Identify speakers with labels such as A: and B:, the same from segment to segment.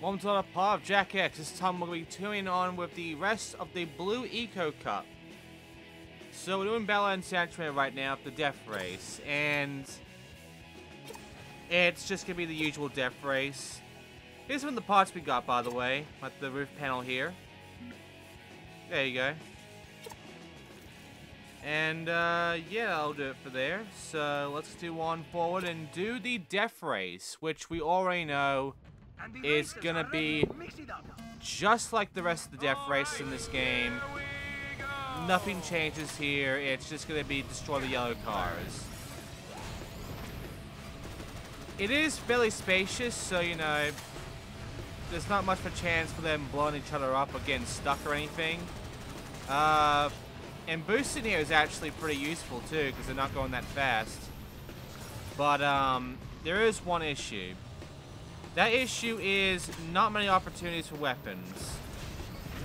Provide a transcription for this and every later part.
A: Welcome to another part of Jack X. This time we're going to be tuning on with the rest of the Blue Eco Cup. So we're doing Bella and Sanctuary right now, the death race, and it's just going to be the usual death race. Here's some of the parts we got, by the way, like the roof panel here. There you go. And yeah, I'll do it for there. So let's do on forward and do the death race, which we already know is gonna be just like the rest of the death races in this game. Nothing changes here. It's just gonna be destroy the yellow cars. It is fairly spacious, so you know there's not much of a chance for them blowing each other up or getting stuck or anything. And boosting here is actually pretty useful too, because they're not going that fast. But there is one issue. That issue is not many opportunities for weapons.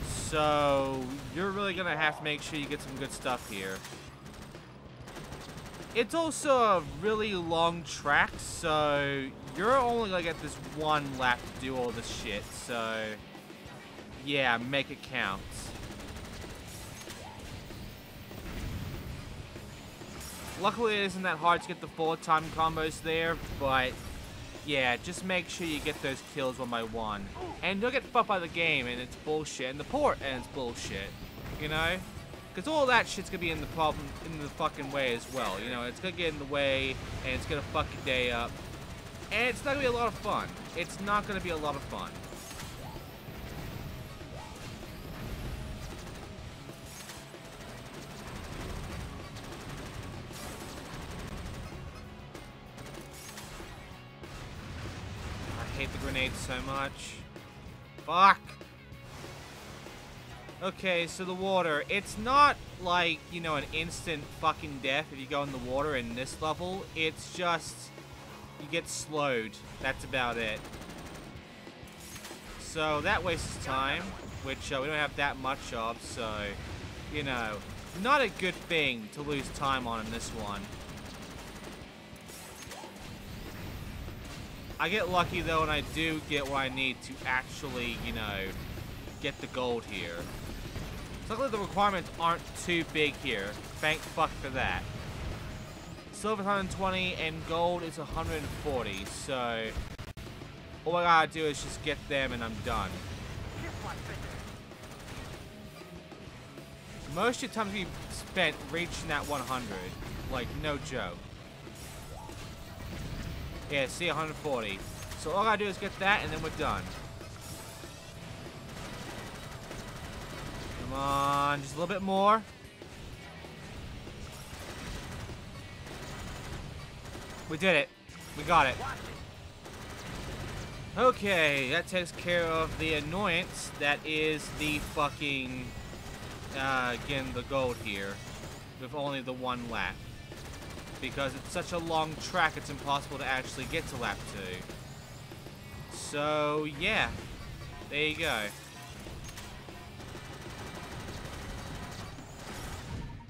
A: So you're really gonna have to make sure you get some good stuff here. It's also a really long track, so you're only gonna get this one lap to do all this shit. So yeah, make it count. Luckily, it isn't that hard to get the 4-time combos there, but yeah, just make sure you get those kills one by one. And you'll get fucked by the game, and it's bullshit, and the port, and it's bullshit, you know? Because all that shit's gonna be in the fucking way as well, you know? It's gonna get in the way, and it's gonna fuck your day up. And it's not gonna be a lot of fun. It's not gonna be a lot of fun. I hate the grenades so much. Fuck! Okay, so the water. It's not like, you know, an instant fucking death if you go in the water in this level. It's just, you get slowed. That's about it. So that wastes time, which we don't have that much of, so, you know, not a good thing to lose time on in this one. I get lucky though, and I do get what I need to actually, you know, get the gold here. Luckily the requirements aren't too big here. Thank fuck for that. Silver is 120 and gold is 140, so all I gotta do is just get them and I'm done. Most of your time will be spent reaching that 100. Like, no joke. Yeah, see, 140. So all I gotta do is get that, and then we're done. Come on, just a little bit more. We did it. We got it. Okay, that takes care of the annoyance that is the fucking, getting the gold here. With only the one lap. Because it's such a long track, it's impossible to actually get to lap 2. So, yeah. There you go.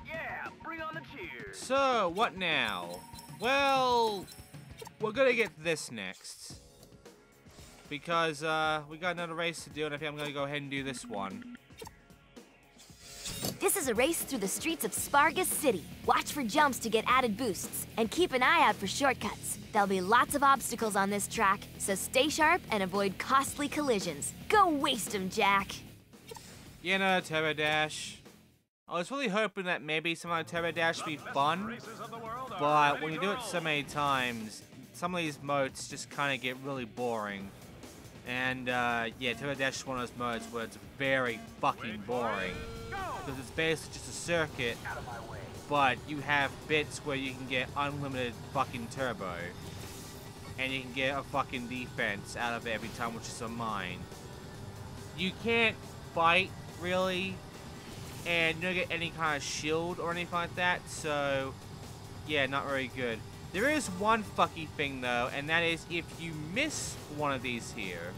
B: Yeah, bring on the cheers.
A: So, what now? Well, we're gonna get this next. Because, we got another race to do, and I think I'm gonna go ahead and do this one.
C: This is a race through the streets of Spargus City. Watch for jumps to get added boosts, and keep an eye out for shortcuts. There'll be lots of obstacles on this track, so stay sharp and avoid costly collisions. Go waste them, Jack!
A: You know, Turbo Dash. I was really hoping that maybe some of the Turbo Dash would be fun, but when you do it so many times, some of these modes just kind of get really boring. And, yeah, Turbo Dash is one of those modes where it's very fucking boring. Because it's basically just a circuit, but you have bits where you can get unlimited fucking turbo. And you can get a fucking defense out of it every time, which is a mine. You can't fight, really, and you don't get any kind of shield or anything like that, so, yeah, not very good. There is one fucky thing, though, and that is if you miss one of these here,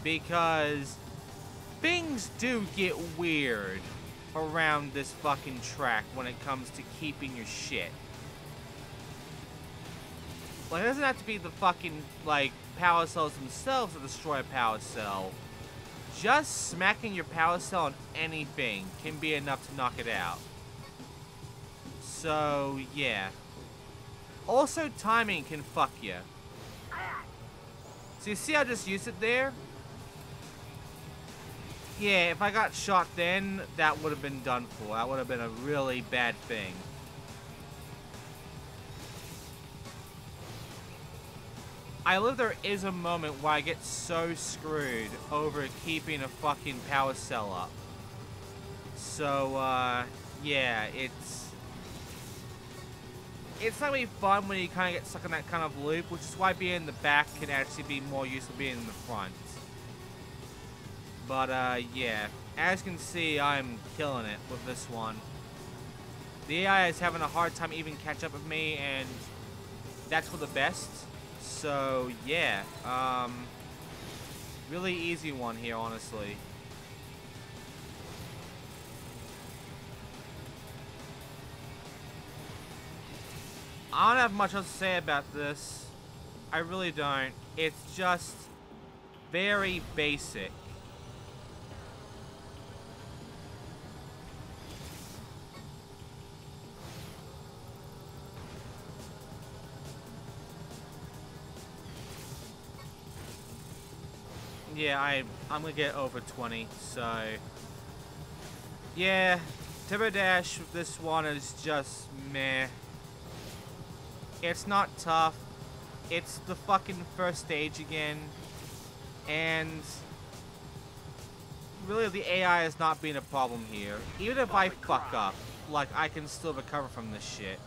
A: because things do get weird around this fucking track when it comes to keeping your shit. Like, it doesn't have to be the fucking, like, power cells themselves that destroy a power cell. Just smacking your power cell on anything can be enough to knock it out. So, yeah. Also, timing can fuck you. So you see I just used it there? Yeah, if I got shot then, that would have been done for. That would have been a really bad thing. I believe there is a moment where I get so screwed over keeping a fucking power cell up. So, yeah, it's not really fun when you kind of get stuck in that kind of loop, which is why being in the back can actually be more useful than being in the front. But, yeah, as you can see, I'm killing it with this one. The AI is having a hard time even catch up with me, and that's for the best. So, yeah, really easy one here, honestly. I don't have much else to say about this. I really don't. It's just very basic. Yeah, I'm gonna get over 20, so yeah, Turbo Dash with this one is just meh. It's not tough. It's the fucking first stage again, and really the AI has not been a problem here. Even if I fuck up, like, I can still recover from this shit.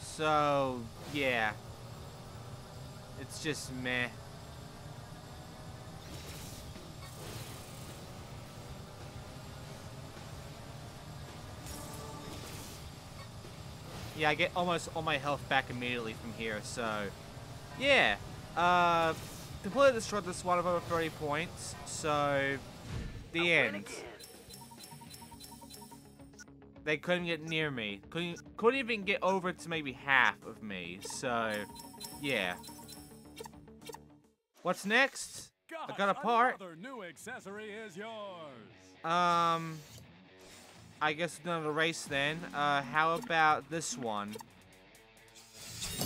A: So yeah. It's just meh. Yeah, I get almost all my health back immediately from here, so yeah. Completely destroyed this one of over 30 points, so the end. They couldn't get near me. Couldn't even get over to maybe half of me, so yeah. What's next? I got a part.
D: Another new accessory is yours.
A: I guess another race then. How about this one?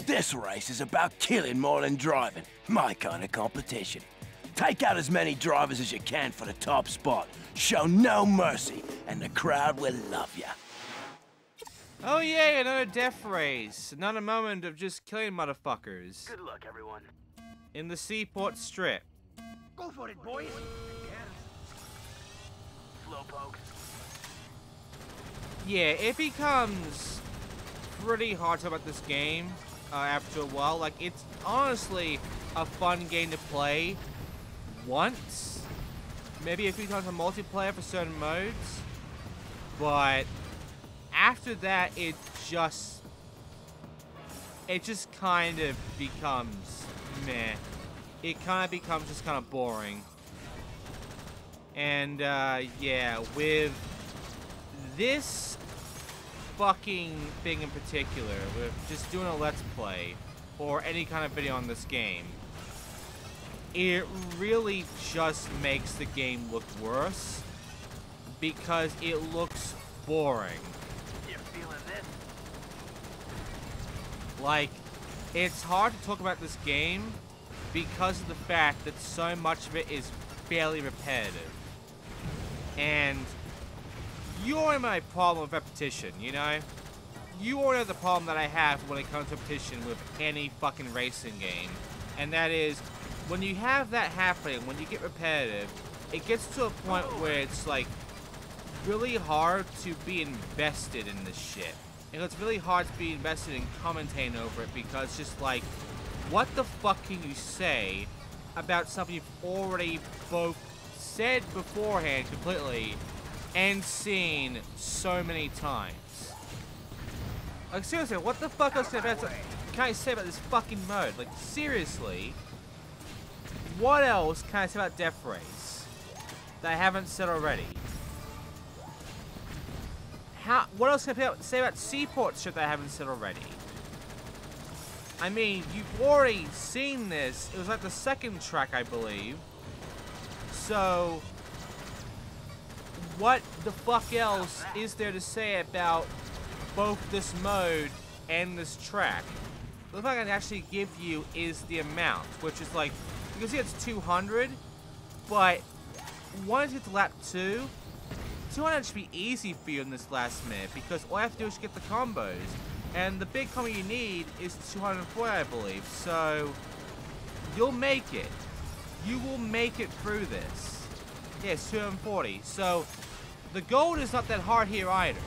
E: This race is about killing more than driving. My kind of competition. Take out as many drivers as you can for the top spot. Show no mercy, and the crowd will love you.
A: Oh yeah, another death race. Another moment of just killing motherfuckers.
B: Good luck, everyone.
A: In the Seaport Strip.
B: Go for it, boys. Slowpoke.
A: Yeah, it becomes pretty hard to talk about this game after a while. Like, it's honestly a fun game to play once. Maybe a few times on multiplayer for certain modes. But after that, it just kind of becomes meh. It kind of becomes just kind of boring. And, yeah, with this fucking thing in particular, with just doing a Let's Play, or any kind of video on this game, it really just makes the game look worse, because it looks boring.
B: You feeling this?
A: Like, it's hard to talk about this game because of the fact that so much of it is fairly repetitive. And you already know my problem with repetition, you know? You already know the problem that I have when it comes to repetition with any fucking racing game. And that is, when you have that happening, when you get repetitive, it gets to a point where it's like really hard to be invested in this shit. And it's really hard to be invested in commentating over it because just like, what the fuck can you say about something you've already both said beforehand completely and seen so many times? Like, seriously, what the fuck else can I say about this fucking mode? Like, seriously, what else can I say about Death Race that I haven't said already? what else can I say about Seaport shit that I haven't said already? I mean, you've already seen this. It was like the second track, I believe. So, what the fuck else is there to say about both this mode and this track? The thing I can actually give you is the amount, which is like, you can see it's 200, but once you get to lap 2, 200 should be easy for you in this last minute, because all you have to do is get the combos. And the big combo you need is 240, I believe. So, you'll make it. You will make it through this. Yes, 240. So, the gold is not that hard here either.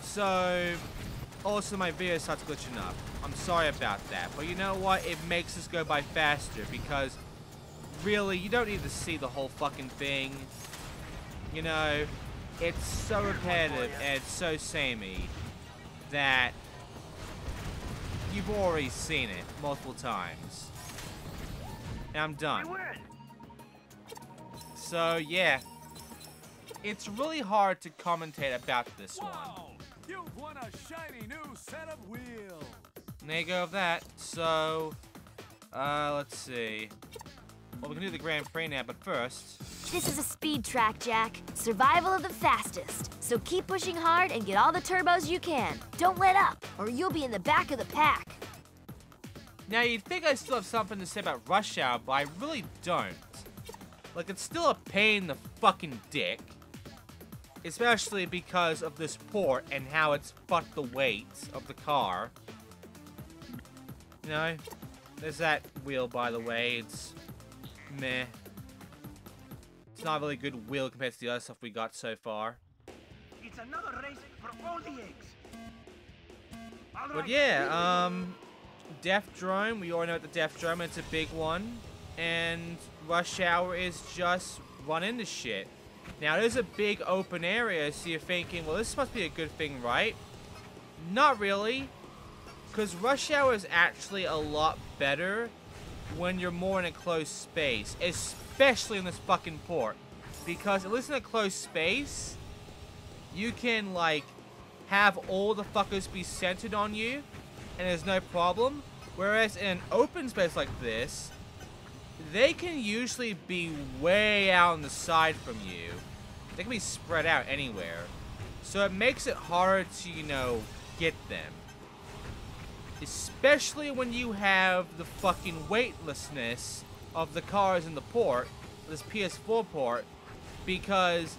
A: So, also my video starts glitching up. I'm sorry about that. But you know what? It makes this go by faster, because really, you don't need to see the whole fucking thing. You know, it's so repetitive and it's so samey that you've already seen it multiple times. And I'm done. So, yeah. It's really hard to commentate about this one.
D: You've won a shiny new set of wheels.
A: And there you go with that. So, let's see. Well, we can do the Grand Prix now, but first...
C: This is a speed track, Jack. Survival of the fastest. So keep pushing hard and get all the turbos you can. Don't let up, or you'll be in the back of the pack.
A: Now, you'd think I still have something to say about Rush Hour, but I really don't. Like, it's still a pain in the fucking dick. Especially because of this port and how it's fucked the weight of the car. You know? There's that wheel, by the way. It's... meh. It's not a really good wheel compared to the other stuff we got so far.
B: It's another race for all the eggs.
A: But yeah, Death Drone, we all know the Death Drone, it's a big one. And Rush Hour is just run into shit. Now, there's a big open area, so you're thinking, well, this must be a good thing, right? Not really. Because Rush Hour is actually a lot better when you're more in a closed space, especially in this fucking port, because at least in a closed space, you can like have all the fuckers be centered on you, and there's no problem. Whereas in an open space like this, they can usually be way out on the side from you. They can be spread out anywhere, so it makes it harder to, you know, get them. Especially when you have the fucking weightlessness of the cars in the port, this PS4 port, because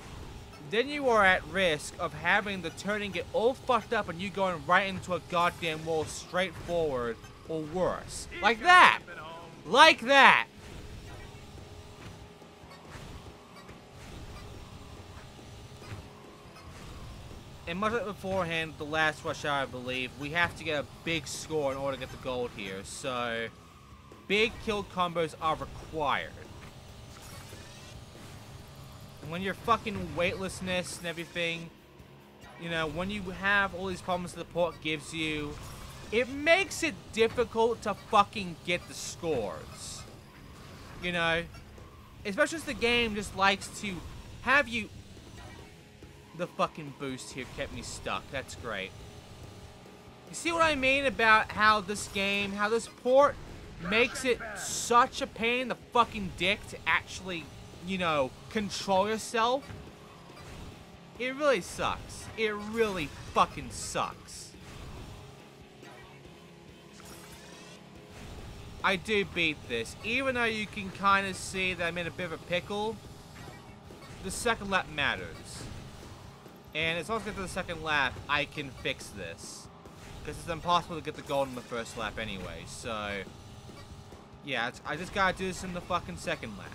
A: then you are at risk of having the turning get all fucked up and you going right into a goddamn wall straight forward, or worse. Like that! Like that! And much like beforehand, the last Rush Hour, I believe, we have to get a big score in order to get the gold here. So, big kill combos are required. And when you're fucking weightlessness and everything, you know, when you have all these problems that the port gives you, it makes it difficult to fucking get the scores. You know? Especially as the game just likes to have you... The fucking boost here kept me stuck. That's great. You see what I mean about how this game, how this port makes it such a pain in the fucking dick to actually, you know, control yourself? It really sucks. It really fucking sucks. I do beat this. Even though you can kind of see that I'm in a bit of a pickle, the second lap matters. And as long as I get to the second lap, I can fix this. Because it's impossible to get the gold in the first lap anyway, so... Yeah, I just gotta do this in the fucking second lap.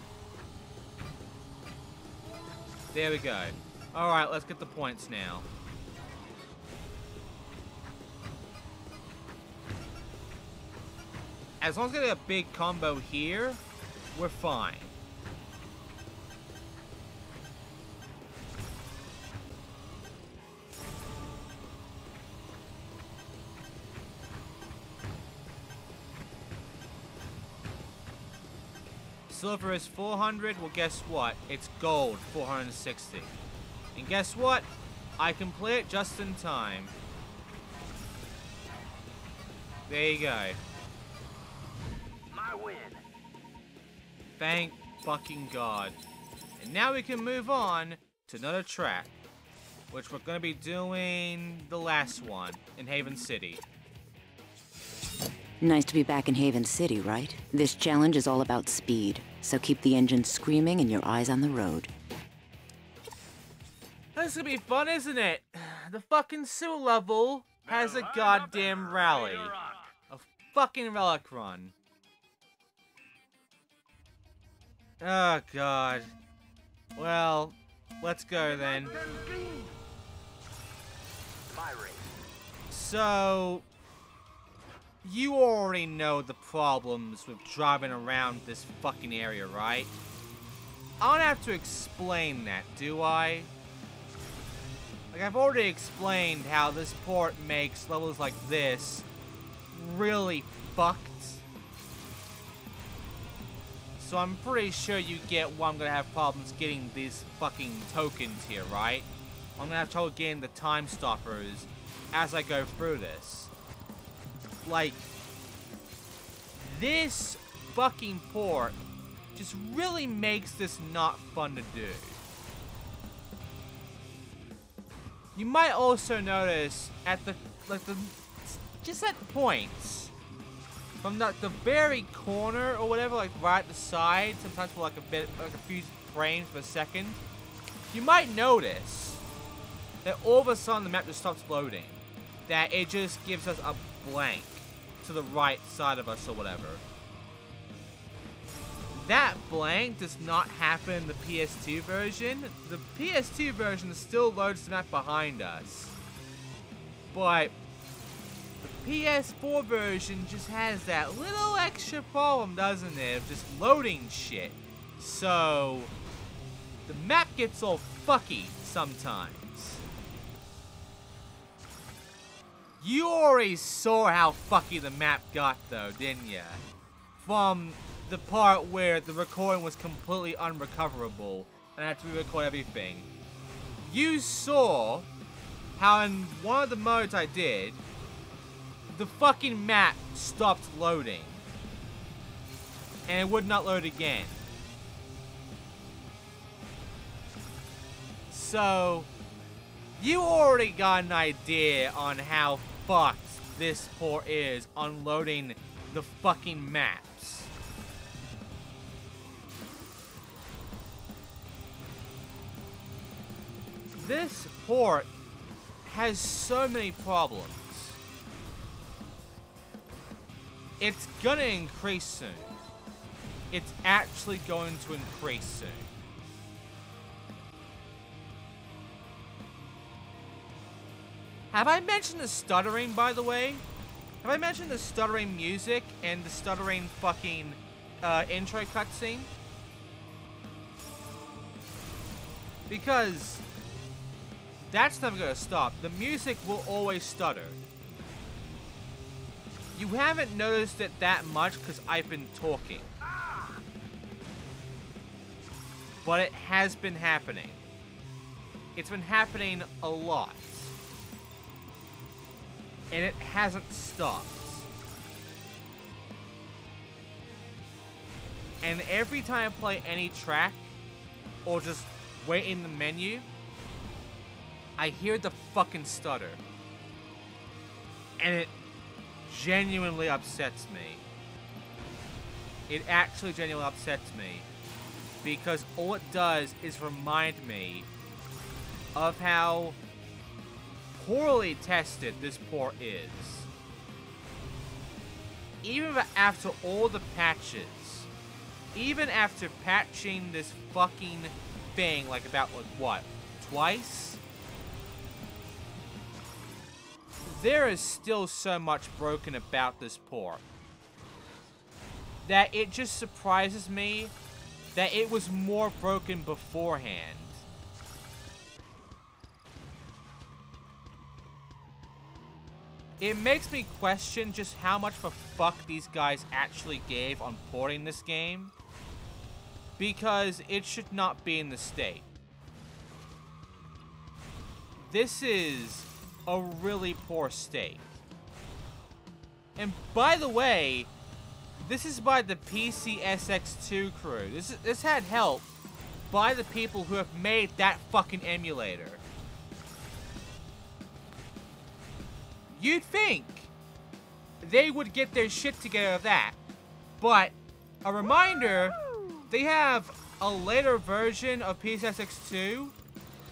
A: There we go. Alright, let's get the points now. As long as I get a big combo here, we're fine. Silver is 400. Well, guess what? It's gold, 460. And guess what? I can play it just in time. There you go.
B: My win.
A: Thank fucking God. And now we can move on to another track, which we're gonna be doing the last one in Haven City.
F: Nice to be back in Haven City, right? This challenge is all about speed, so keep the engine screaming and your eyes on the road.
A: This is gonna be fun, isn't it? The fucking sewer level has a goddamn rally. A fucking relic run. Oh God. Well, let's go then.
B: My race.
A: So, you already know the problems with driving around this fucking area, right? I don't have to explain that, do I? Like, I've already explained how this port makes levels like this really fucked. So I'm pretty sure you get why I'm gonna have problems getting these fucking tokens here, right? I'm gonna have trouble getting the time stoppers as I go through this. Like, this fucking port just really makes this not fun to do. You might also notice at just at points from the very corner or whatever, like right at the side, sometimes for like a few frames per second, you might notice that all of a sudden the map just stops loading. That it just gives us a blank to the right side of us or whatever. That blank does not happen in the PS2 version. The PS2 version still loads the map behind us. But the PS4 version just has that little extra problem, doesn't it, of just loading shit. So, the map gets all fucky sometimes. You already saw how fucky the map got though, didn't ya? From the part where the recording was completely unrecoverable and I had to re-record everything. You saw how in one of the modes I did, the fucking map stopped loading. And it would not load again. So, you already got an idea on how fucked this port is on loading the fucking maps. This port has so many problems. It's gonna increase soon. It's actually going to increase soon. Have I mentioned the stuttering, by the way? Have I mentioned the stuttering music and the stuttering fucking intro cutscene? Because that's never gonna stop. The music will always stutter. You haven't noticed it that much because I've been talking. But it has been happening. It's been happening a lot. And it hasn't stopped. And every time I play any track, or just wait in the menu, I hear the fucking stutter. And it genuinely upsets me. It actually genuinely upsets me. Because all it does is remind me of how poorly tested this port is. Even after all the patches, even after patching this fucking thing like about, like, what, twice? There is still so much broken about this port that it just surprises me that it was more broken beforehand. It makes me question just how much of a fuck these guys actually gave on porting this game, because it should not be in this state. this is a really poor state. And by the way, this is by the PCSX2 crew. This had help by the people who have made that fucking emulator. You'd think they would get their shit together of that. But a reminder, they have a later version of PCSX2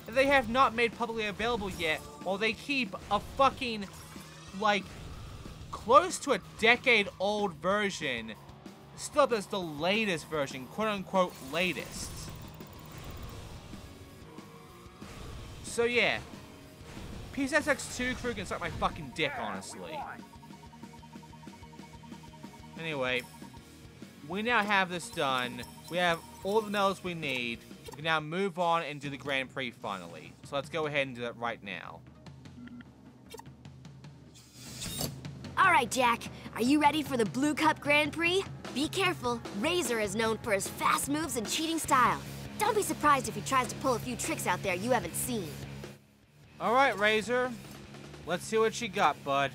A: that they have not made publicly available yet, while they keep a fucking, like, close to a decade-old version still up as the latest version, quote-unquote latest. So yeah, PCSX2 crew can suck my fucking dick, honestly. Anyway, we now have this done. We have all the medals we need. We can now move on and do the Grand Prix finally. So let's go ahead and do that right now.
C: All right, Jack. Are you ready for the Blue Cup Grand Prix? Be careful. Razor is known for his fast moves and cheating style. Don't be surprised if he tries to pull a few tricks out there you haven't seen.
A: All right, Razor. Let's see what you got, bud.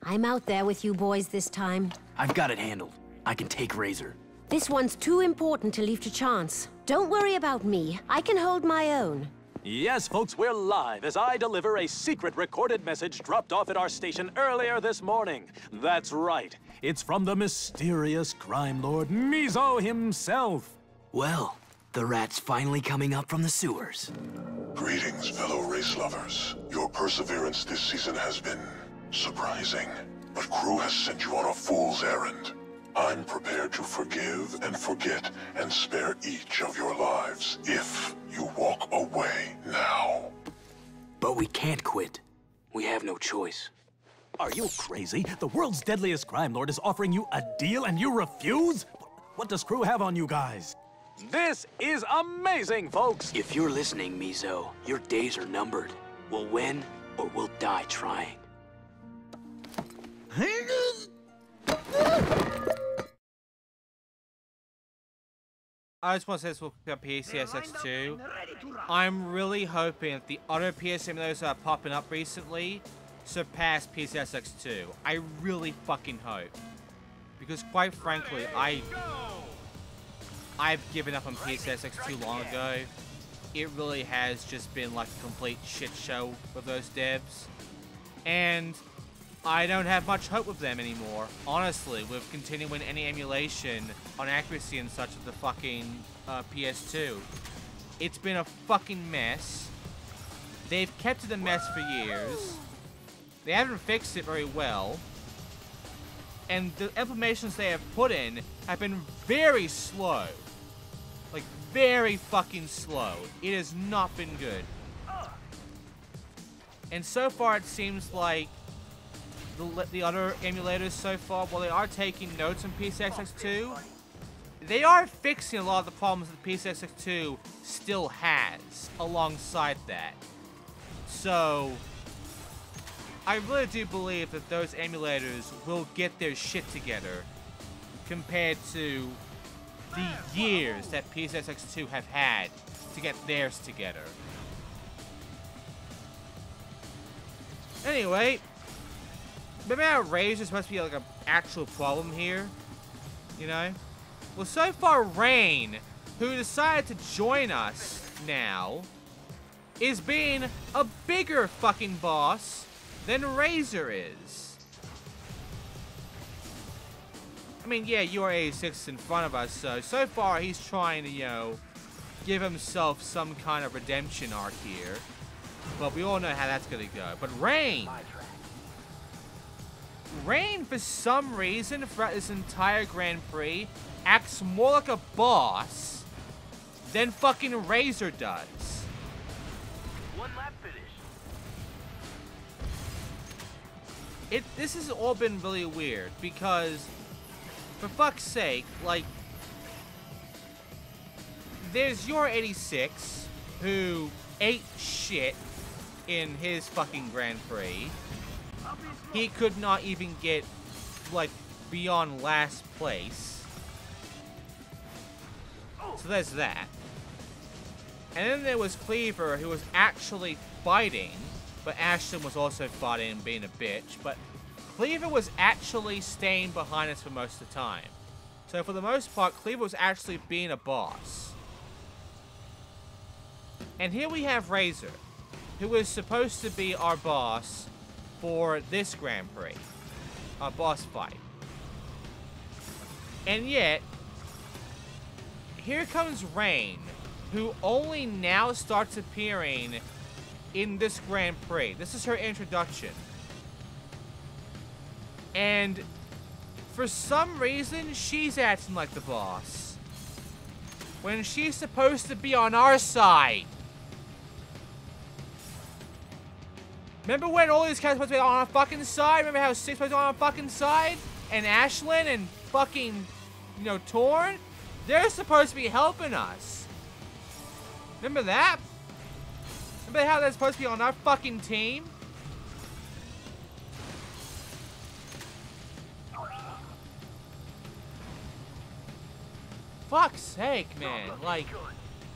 G: I'm out there with you boys this time.
H: I've got it handled. I can take Razor.
G: This one's too important to leave to chance. Don't worry about me. I can hold my own.
I: Yes, folks, we're live as I deliver a secret recorded message dropped off at our station earlier this morning. That's right. It's from the mysterious crime lord Mizo himself.
H: Well, the rat's finally coming up from the sewers.
J: Greetings, fellow race lovers. Your perseverance this season has been surprising, but Crew has sent you on a fool's errand. I'm prepared to forgive and forget and spare each of your lives if you walk away now.
H: But we can't quit. We have no choice.
I: Are you crazy? The world's deadliest crime lord is offering you a deal and you refuse? What does Crew have on you guys? This is amazing, folks!
H: If you're listening, Mizo, your days are numbered. We'll win or we'll die trying.
A: I just want to say this will pick up PCSX2. I'm really hoping that the other PS simulators that are popping up recently surpass PCSX2. I really fucking hope. Because quite frankly, I've given up on PCSX2 long ago. It really has just been like a complete shit show with those devs. And I don't have much hope with them anymore, honestly, with continuing any emulation on accuracy and such of the fucking PS2. It's been a fucking mess. They've kept it a mess for years. They haven't fixed it very well. And the implementations they have put in have been very slow. Like, very fucking slow. It has not been good. And so far it seems like the other emulators so far, while they are taking notes on PCSX2, they are fixing a lot of the problems that PCSX2 still has alongside that. So, I really do believe that those emulators will get their shit together compared to the years that PCSX2 have had to get theirs together. Anyway, maybe our Rage is supposed to be like an actual problem here, you know? Well, so far Rain, who decided to join us now, is being a bigger fucking boss than Razor is. I mean, yeah, you are 86 in front of us, so far he's trying to, you know, give himself some kind of redemption arc here. But we all know how that's gonna go. But Rain, for some reason, throughout this entire Grand Prix, acts more like a boss than fucking Razor does.
B: One lap finish.
A: This has all been really weird, because, for fuck's sake, like, there's your 86, who ate shit in his fucking Grand Prix. He could not even get, like, beyond last place. So there's that. And then there was Kleiver, who was actually fighting, but Ashton was also fighting and being a bitch. But Kleiver was actually staying behind us for most of the time. So for the most part, Kleiver was actually being a boss. And here we have Razor, who was supposed to be our boss for this Grand Prix. Our boss fight. And yet, here comes Rain, who only now starts appearing in this Grand Prix. This is her introduction. And for some reason, she's acting like the boss, when she's supposed to be on our side. Remember when all these cats were supposed to be on our fucking side? Remember how Six was on our fucking side? And Ashlyn and fucking, you know, Torn? They're supposed to be helping us. Remember that? Remember how they're supposed to be on our fucking team? Fuck's sake, man. Like,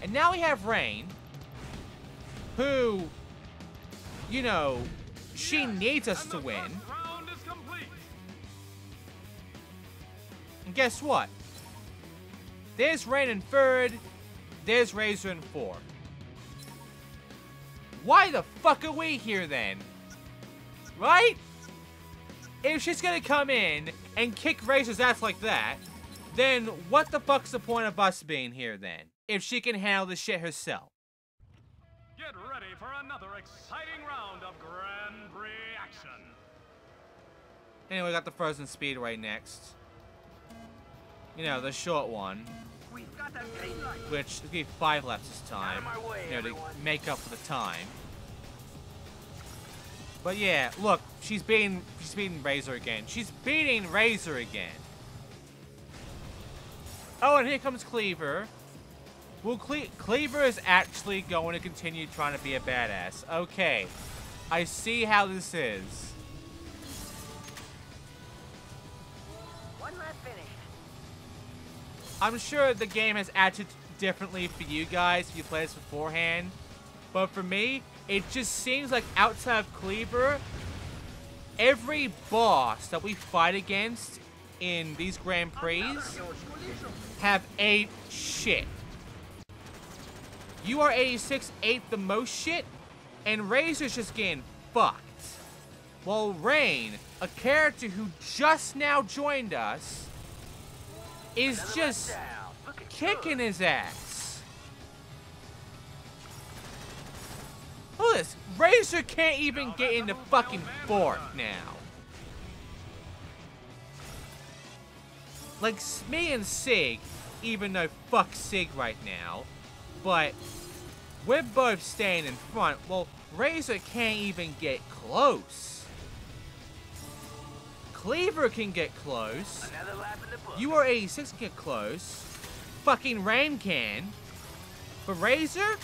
A: and now we have Rain, who, you know, she needs us to win. And guess what? There's Rain in third, there's Razor in fourth. Why the fuck are we here then? Right? If she's gonna come in and kick Razor's ass like that, then what the fuck's the point of us being here then? If she can handle the shit herself.
D: Get ready for another exciting round of Grand Prix action.
A: Anyway, we got the Frozen Speedway next. You know, the short one. Which, there's gonna be 5 laps this time. You know, to make up for the time. But yeah, look, she's beating Razor again. She's beating Razor again. Oh, and here comes Kleiver. Well, Kleiver is actually going to continue trying to be a badass. Okay, I see how this is.
B: One lap finished.
A: I'm sure the game has acted differently for you guys if you played this beforehand. But for me, it just seems like outside of Kleiver, every boss that we fight against in these Grand Prix have ate shit. UR86 ate the most shit, and Razor's just getting fucked. While Rain, a character who just now joined us, is just kicking his ass. Look at this. Razor can't even get into fucking fourth now. Like, me and Sig, even though fuck Sig right now, but we're both staying in front. Well, Razor can't even get close. Kleiver can get close. UR86 can get close. Fucking Rain can. But Razor?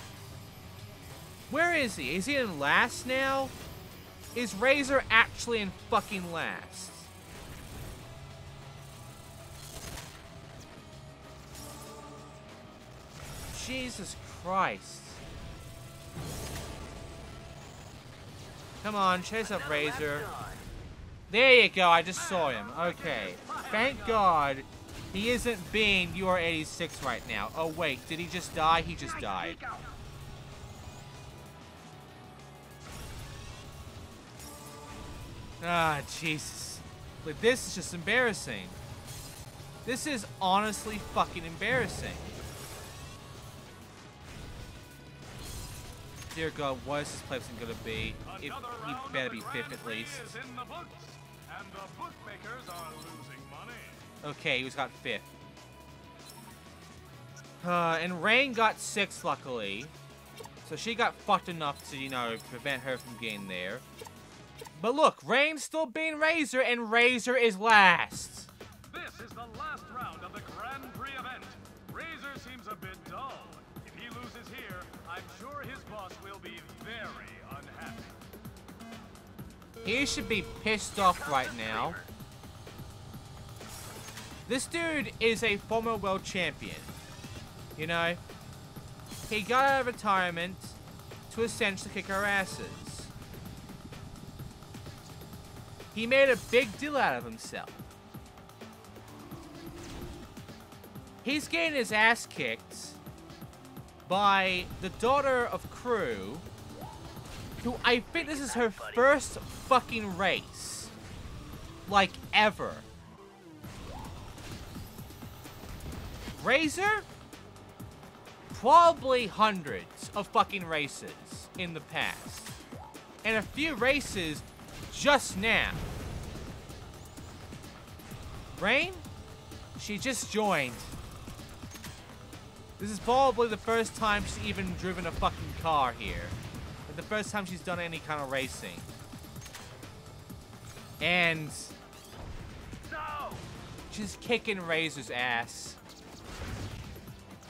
A: Where is he? Is he in last now? Is Razor actually in fucking last? Jesus Christ. Come on, chase up Razor. There you go, I just saw him. Okay. Thank God he isn't being UR86 right now. Oh wait, did he just die? He just died. Ah, Jesus. Like, this is just embarrassing. This is honestly fucking embarrassing. Dear God, what is this place gonna be? He better be fifth at least. Okay, he's got fifth. And Rain got sixth, luckily. So she got fucked enough to, you know, prevent her from getting there. But look, Rain's still being Razor, and Razor is last.
D: This is the last round of the Grand Prix event. Razor seems a bit dull. If he loses here, I'm sure his boss will be very unhappy.
A: He should be pissed off right now. This dude is a former world champion. You know? he got out of retirement to essentially kick our asses. He made a big deal out of himself. He's getting his ass kicked by the daughter of Crew, who I think this is her first fucking race. Like, ever. Razor? Probably hundreds of fucking races in the past. And a few races just now. Rain? She just joined. This is probably the first time she's even driven a fucking car here. Like the first time she's done any kind of racing. And she's kicking Razor's ass.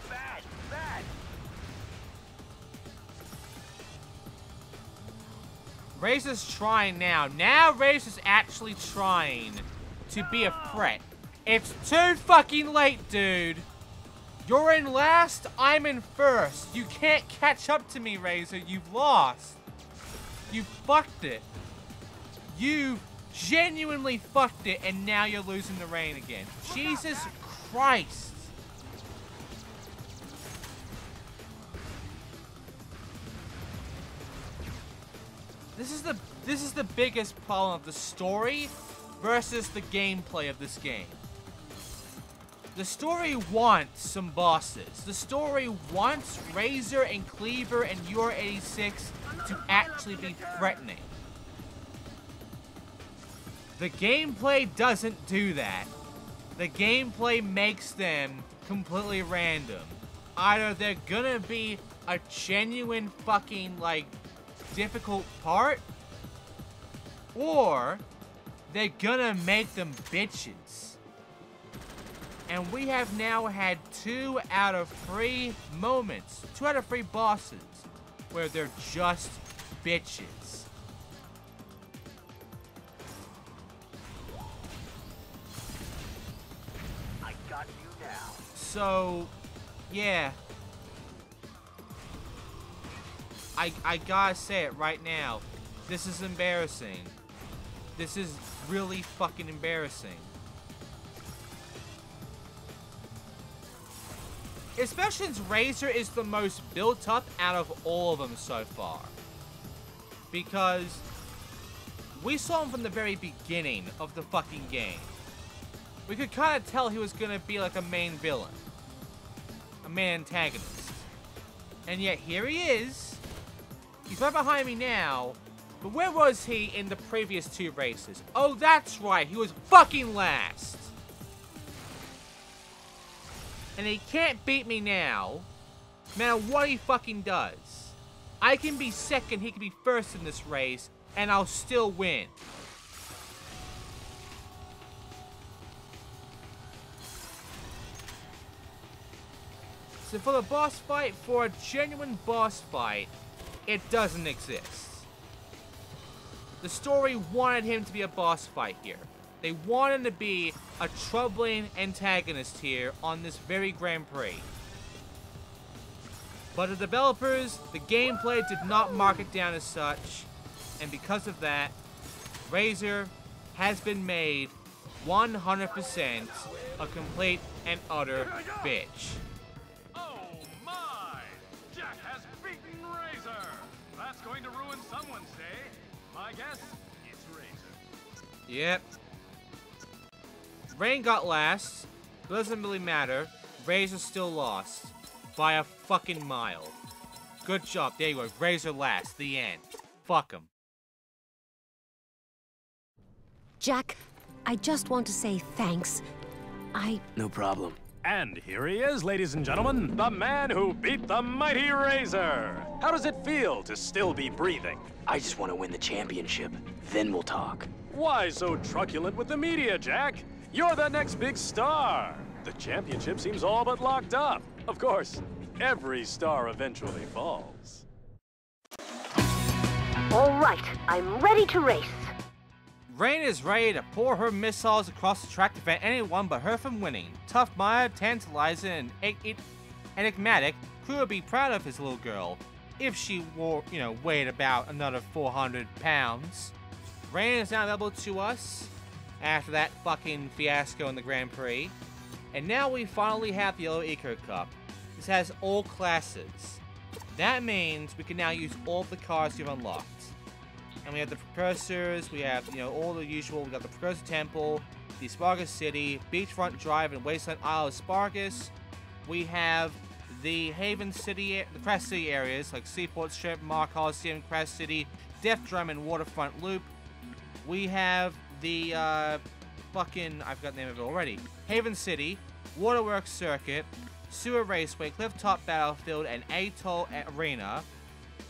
B: Bad.
A: Razor's trying now. Now Razor's actually trying to be a threat. It's too fucking late, dude. You're in last, I'm in first. You can't catch up to me, Razor. You've lost. You fucked it. You genuinely fucked it, and now you're losing the rain again. Jesus Christ. This is the biggest problem of the story versus the gameplay of this game. The story wants some bosses. The story wants Razor and Kleiver and UR86 to actually be threatening. The gameplay doesn't do that. The gameplay makes them completely random. Either they're gonna be a genuine fucking, like, difficult part, or they're gonna make them bitches. And we have now had 2 out of 3 moments, 2 out of 3 bosses, where they're just bitches.
B: I got you now.
A: So, yeah. I gotta say it right now. This is embarrassing. This is really fucking embarrassing. Especially since Razor is the most built up out of all of them so far. Because we saw him from the very beginning of the fucking game. We could kind of tell he was gonna be like a main villain. A main antagonist. And yet here he is. He's right behind me now. But where was he in the previous 2 races? Oh, that's right. He was fucking last. And he can't beat me now, no matter what he fucking does. I can be second, he can be first in this race, and I'll still win. So for the boss fight, for a genuine boss fight, it doesn't exist. The story wanted him to be a boss fight here. They want him to be a troubling antagonist here on this very Grand Prix. But the developers, the gameplay did not mark it down as such, and because of that, Razor has been made 100% a complete and utter bitch.
D: Oh my! Jack has beaten Razor! That's going to ruin someone's day. My guess, it's Razor.
A: Yep. Rain got last, but doesn't really matter. Razor still lost. By a fucking mile. Good job, there you go. Razor last, the end. Fuck him.
G: Jack, I just want to say thanks.
H: No problem.
I: And here he is, ladies and gentlemen, the man who beat the mighty Razor. How does it feel to still be breathing?
H: I just want to win the championship. Then we'll talk.
I: Why so truculent with the media, Jack? You're the next big star. The championship seems all but locked up. Of course, every star eventually falls.
G: All right, I'm ready to race.
A: Rain is ready to pour her missiles across the track to prevent anyone but her from winning. Tough Maya, tantalizing, and enigmatic, Crew would be proud of his little girl if she wore, weighed about another 400 pounds. Rain is now available to us after that fucking fiasco in the Grand Prix. And now we finally have the Yellow Eco Cup. This has all classes. That means we can now use all of the cars we've unlocked. And we have the Precursors, we have, all the usual. We got the Precursor Temple, the Spargus City, Beachfront Drive, and Wasteland Isle of Spargus. We have the Haven City, the Crest City areas, like Seaport Strip, Mar Coliseum, Crest City, Death Drum, and Waterfront Loop. We have the, I forgot the name of it already. Haven City, Waterworks Circuit, Sewer Raceway, Clifftop Battlefield, and Atoll Arena.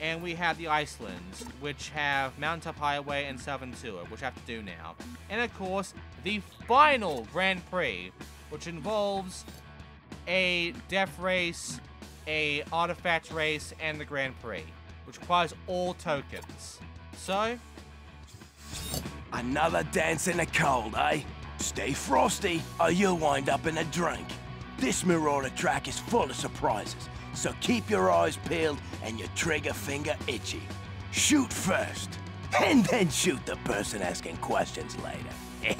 A: And we have the Icelands, which have Mountaintop Highway and Southern Tour, which I have to do now. And of course, the final Grand Prix, which involves a Death Race, a Artifact Race, and the Grand Prix, which requires all tokens. So...
E: Another dance in the cold, eh? Stay frosty, or you'll wind up in a drink. This Marauder track is full of surprises, so keep your eyes peeled and your trigger finger itchy. Shoot first, and then shoot the person asking questions later.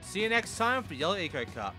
A: See you next time for Yellow Eco Cup.